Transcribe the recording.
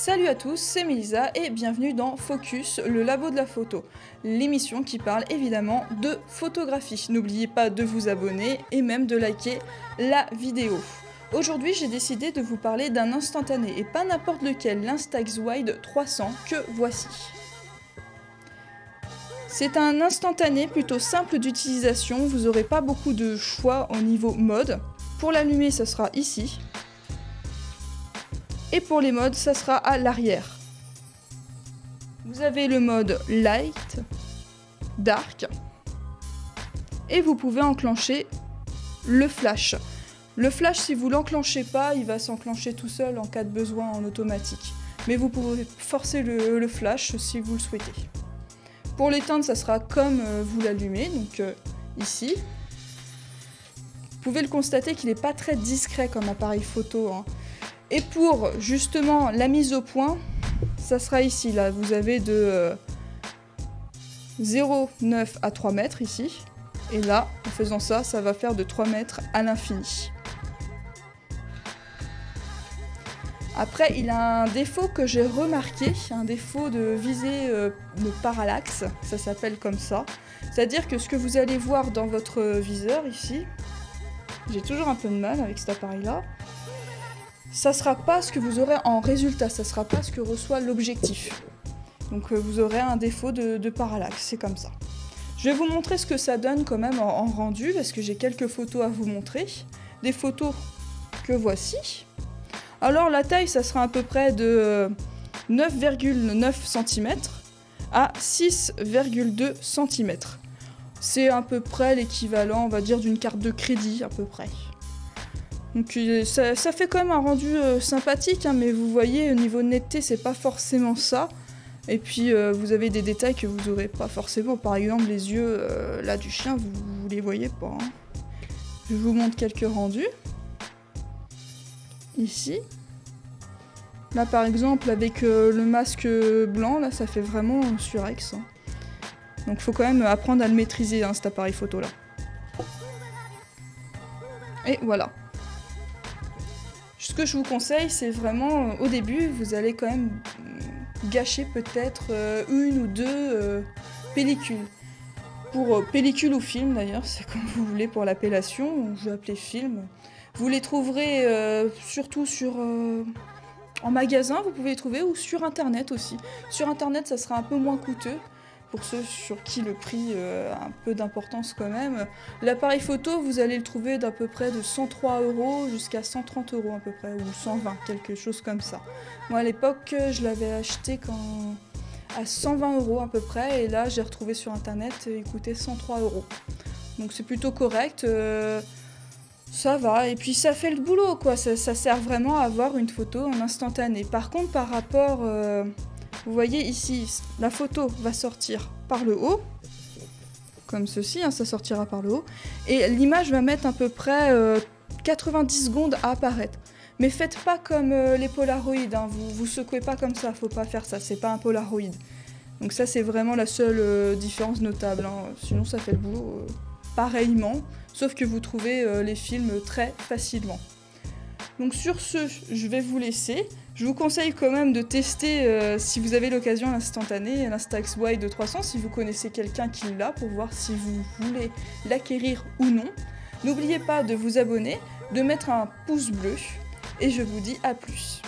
Salut à tous, c'est Mélisa et bienvenue dans Focus, le labo de la photo, l'émission qui parle évidemment de photographie. N'oubliez pas de vous abonner et même de liker la vidéo. Aujourd'hui, j'ai décidé de vous parler d'un instantané et pas n'importe lequel, l'Instax Wide 300 que voici. C'est un instantané plutôt simple d'utilisation, vous n'aurez pas beaucoup de choix au niveau mode. Pour l'allumer, ça sera ici. Et pour les modes, ça sera à l'arrière. Vous avez le mode Light, Dark, et vous pouvez enclencher le flash. Le flash, si vous l'enclenchez pas, il va s'enclencher tout seul en cas de besoin en automatique. Mais vous pouvez forcer le flash si vous le souhaitez. Pour l'éteindre, ça sera comme vous l'allumez, donc ici. Vous pouvez le constater qu'il n'est pas très discret comme appareil photo, hein. Et pour justement la mise au point, ça sera ici, là, vous avez de 0,9 à 3 mètres ici. Et là, en faisant ça, ça va faire de 3 mètres à l'infini. Après, il a un défaut que j'ai remarqué, un défaut de visée de parallaxe, ça s'appelle comme ça. C'est-à-dire que ce que vous allez voir dans votre viseur ici, j'ai toujours un peu de mal avec cet appareil-là, ça sera pas ce que vous aurez en résultat, ça sera pas ce que reçoit l'objectif. Donc vous aurez un défaut de parallaxe, c'est comme ça. Je vais vous montrer ce que ça donne quand même en rendu, parce que j'ai quelques photos à vous montrer. Des photos que voici. Alors la taille, ça sera à peu près de 9,9 cm à 6,2 cm. C'est à peu près l'équivalent, on va dire, d'une carte de crédit, à peu près. Donc ça fait quand même un rendu sympathique, hein, mais vous voyez, au niveau de netteté, c'est pas forcément ça. Et puis vous avez des détails que vous n'aurez pas forcément. Par exemple, les yeux là du chien, vous les voyez pas, hein. Je vous montre quelques rendus. Ici. Là par exemple, avec le masque blanc, là ça fait vraiment surex, hein. Donc faut quand même apprendre à le maîtriser, hein, cet appareil photo là. Et voilà. Ce que je vous conseille, c'est vraiment, au début, vous allez quand même gâcher peut-être une ou deux pellicules. Pour pellicule ou film d'ailleurs, c'est comme vous voulez pour l'appellation, je vais appeler film. Vous les trouverez surtout en magasin, vous pouvez les trouver, ou sur internet aussi. Sur internet, ça sera un peu moins coûteux. Pour ceux sur qui le prix a un peu d'importance quand même. L'appareil photo, vous allez le trouver d'à peu près de 103 € jusqu'à 130 € à peu près, ou 120, quelque chose comme ça. Moi à l'époque, je l'avais acheté à 120 € à peu près, et là j'ai retrouvé sur internet, il coûtait 103 €. Donc c'est plutôt correct, ça va, et puis ça fait le boulot quoi, ça sert vraiment à avoir une photo en instantané. Par contre par rapport... vous voyez ici, la photo va sortir par le haut, comme ceci, hein, ça sortira par le haut, et l'image va mettre à peu près 90 secondes à apparaître. Mais faites pas comme les Polaroid, hein, vous secouez pas comme ça, faut pas faire ça, c'est pas un Polaroid. Donc ça c'est vraiment la seule différence notable, hein. Sinon ça fait le boulot pareillement, sauf que vous trouvez les films très facilement. Donc sur ce, je vais vous laisser. Je vous conseille quand même de tester, si vous avez l'occasion, l'instantané, l'Instax Wide 300, si vous connaissez quelqu'un qui l'a, pour voir si vous voulez l'acquérir ou non. N'oubliez pas de vous abonner, de mettre un pouce bleu, et je vous dis à plus.